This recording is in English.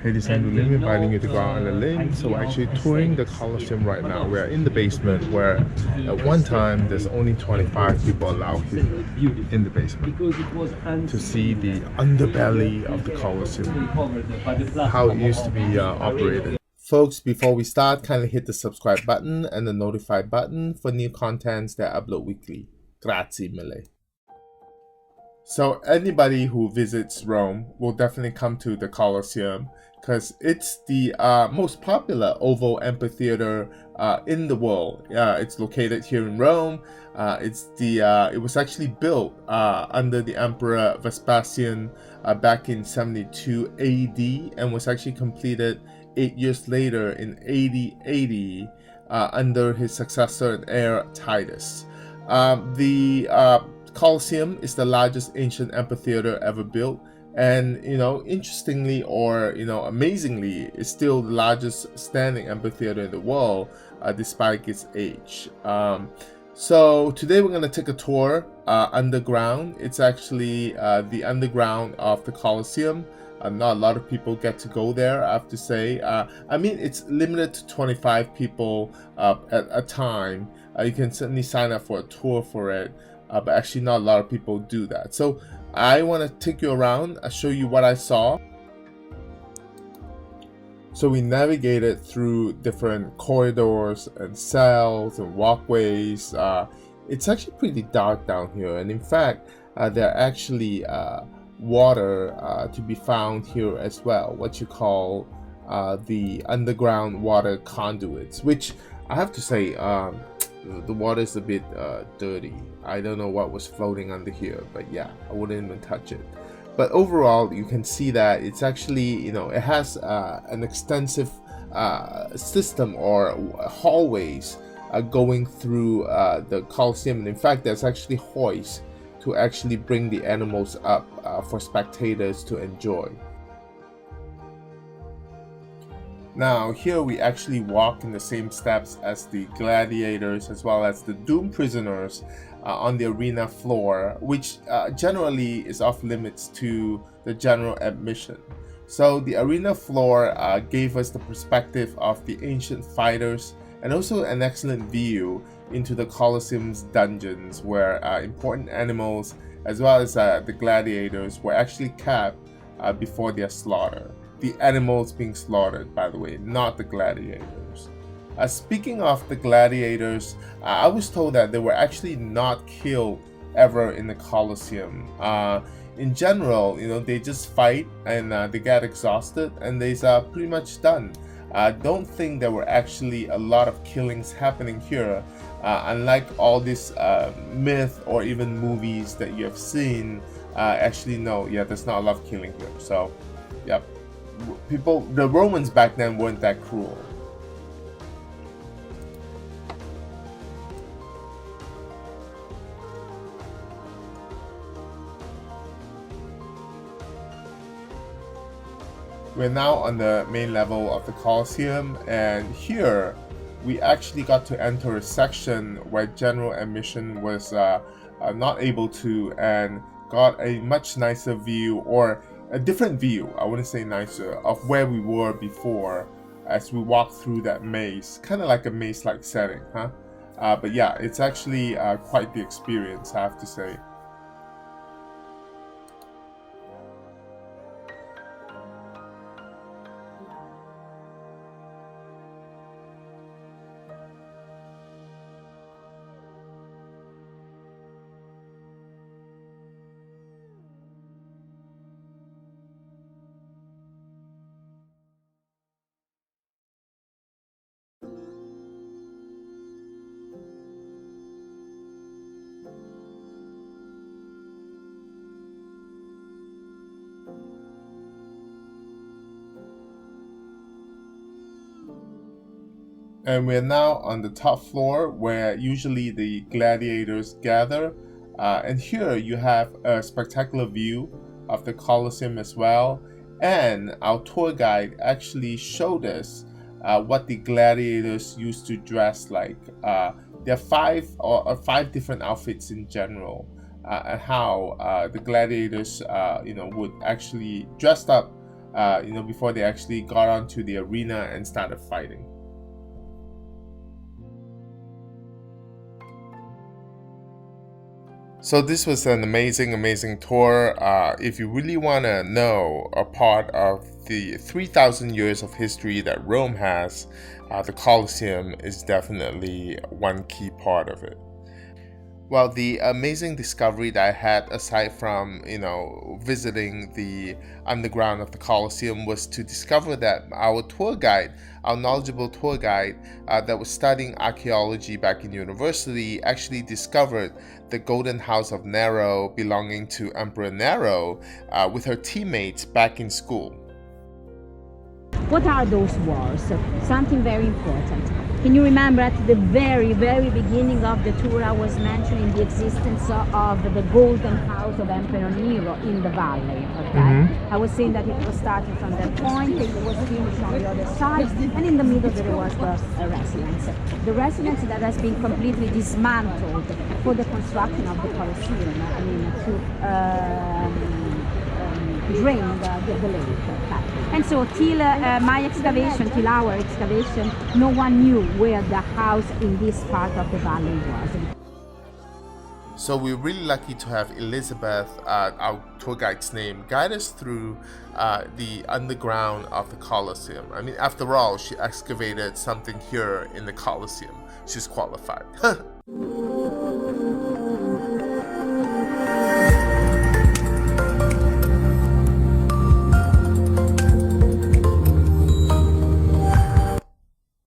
Ladies and gentlemen, inviting you to go out on the link. So we're actually touring the Colosseum right now. We're in the basement where at one time there's only 25 people allowed here in the basement to see the underbelly of the Colosseum, how it used to be operated. Folks, before we start, kindly hit the subscribe button and the notify button for new contents that I upload weekly. Grazie mille. So anybody who visits Rome will definitely come to the Colosseum because it's the most popular oval amphitheater in the world. It's located here in Rome. It was actually built under the Emperor Vespasian back in 72 AD and was actually completed 8 years later in AD 80 under his successor and heir Titus. The Colosseum is the largest ancient amphitheater ever built, and interestingly or amazingly, it's still the largest standing amphitheater in the world despite its age. So today we're going to take a tour underground. It's actually the underground of the Colosseum. Not a lot of people get to go there, I have to say. I mean, it's limited to 25 people at a time. You can certainly sign up for a tour for it. But actually not a lot of people do that. So I want to take you around, show you what I saw. So we navigated through different corridors and cells and walkways. It's actually pretty dark down here, and in fact there are actually water to be found here as well, what you call the underground water conduits, which I have to say the water is a bit dirty. I don't know what was floating under here, but yeah, I wouldn't even touch it. But overall, you can see that it's actually, it has an extensive system or hallways going through the Colosseum. And in fact, there's actually hoists to actually bring the animals up for spectators to enjoy. Now here we actually walk in the same steps as the gladiators as well as the doomed prisoners on the arena floor, which generally is off limits to the general admission. So the arena floor gave us the perspective of the ancient fighters and also an excellent view into the Colosseum's dungeons where important animals as well as the gladiators were actually kept before their slaughter. The animals being slaughtered, by the way, not the gladiators. Speaking of the gladiators, I was told that they were actually not killed ever in the Colosseum. In general, they just fight and they get exhausted and they're pretty much done. I don't think there were actually a lot of killings happening here, unlike all these myth or even movies that you have seen. Actually, no, yeah, there's not a lot of killing here. So, yeah. The Romans back then weren't that cruel. We're now on the main level of the Colosseum, and here we actually got to enter a section where general admission was not able to, and got a much nicer view, or a different view, I wouldn't say nicer, of where we were before as we walked through that maze. Kind of like a maze-like setting, huh? But yeah, it's actually quite the experience, I have to say. And we're now on the top floor where usually the gladiators gather. And here you have a spectacular view of the Colosseum as well. And our tour guide actually showed us what the gladiators used to dress like. There are five different outfits in general, and how the gladiators, would actually dress up before they actually got onto the arena and started fighting. So this was an amazing tour. If you really want to know a part of the 3,000 years of history that Rome has, the Colosseum is definitely one key part of it. Well, the amazing discovery that I had, aside from, visiting the underground of the Colosseum, was to discover that our knowledgeable tour guide that was studying archaeology back in university, actually discovered the Golden House of Nero belonging to Emperor Nero with her teammates back in school. What are those walls? Something very important. Can you remember at the very beginning of the tour I was mentioning the existence of the Golden House of Emperor Nero in the valley, okay? I was saying that it was starting from that point, it was finished on the other side, and in the middle there was the residence. The residence that has been completely dismantled for the construction of the Colosseum, to drain the lake. Okay? And so till my excavation, till our excavation, no one knew where the house in this part of the valley was. So we're really lucky to have Elizabeth, our tour guide's name, guide us through the underground of the Colosseum. I mean, after all, she excavated something here in the Colosseum. She's qualified.